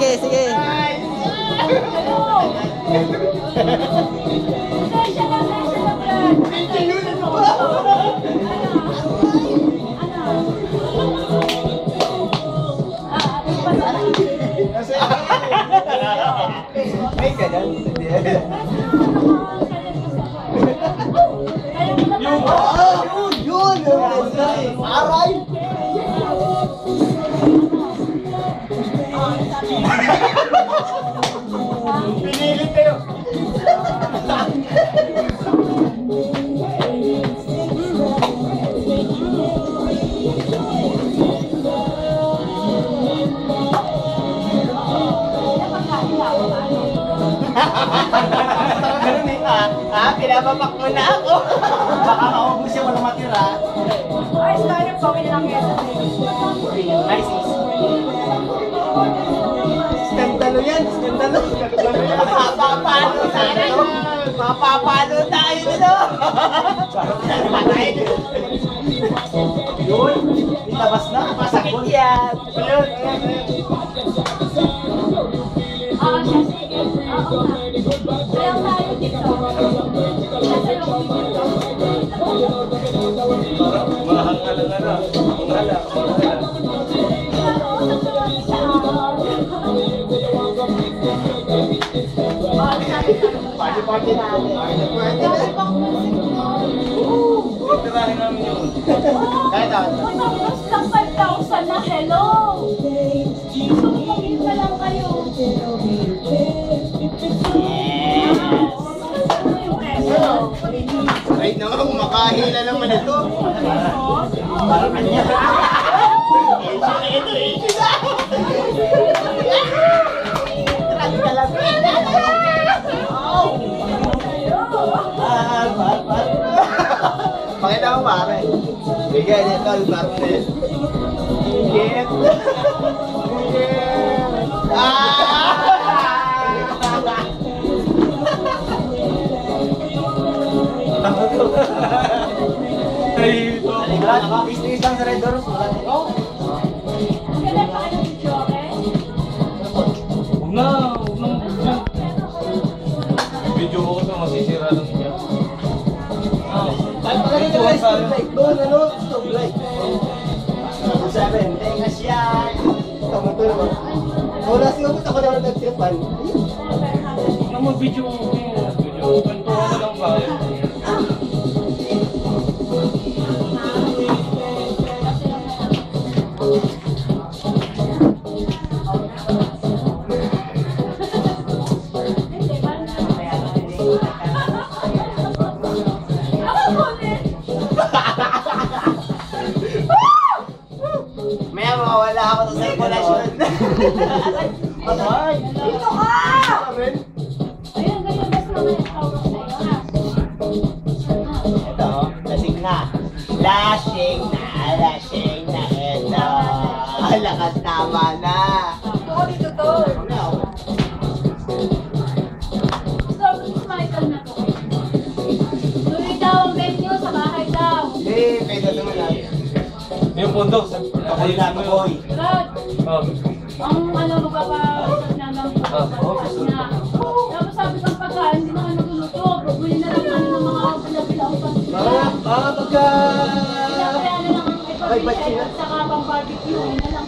sige, sige. Ay, ganyan. Yun! Aray! Pinilit kayo. Ganun eh. Pinapapak mo na ako. Baka maubos siya, walang matira. Ay, sorry po, kailangan yan. Nice. Skandalo yan, skandalo. Mapapalo tayo. Mapapalo tayo nito. Patay. Yun, itabas na. Masakit yan. Balon. Siya, sige. Oo nga. Ayaw tayo dito. Mahal ka lang na. Mahala. Party natin. Tirahin namin yun. Kahit ako. Tapos lang 5,000 na, hello! Sumingin na lang kayo. Right na nga, kumakahila naman ito. Parang kanya. Ito, Trag ka lang. Pakita mo pare. Bigay nito, Albarnes. Get. Ay, ito. Istis lang sa Red Doors. Kailan pa kayo video, okay? Huwag na. Video ko ito, masisira lang niya. Ano pala dito guys? Stop light. Doon, ano? Stop light. Number 7. Tenga siya. Tama to naman. Wala siya ako. Ako naman nagsipan. Huwag na mag-video ko. Video, kwentuhan na lang tayo. Maya mawawala ako sa circulation. Ay! Dito ka! Ayun, ganyan basta naman yung tawag sa'yo, ha? Ito, lasing na. Lashing na. Ito. Lakas tama na. Ako dito to. Stop, Michael na to. Tuloy daw ang venue sa bahay daw. Pwede naman lang. Yung pondo. Ayun na, boy. Rod, Oh. ang magpapasas na lang magpapasas na. Tapos sabi kang pagka, hindi na kayo nagluluto. Buli na lang ng mga pila-pilang Pagka... Kaya na lang ang ipabili at saka pang barbecue. Yun na lang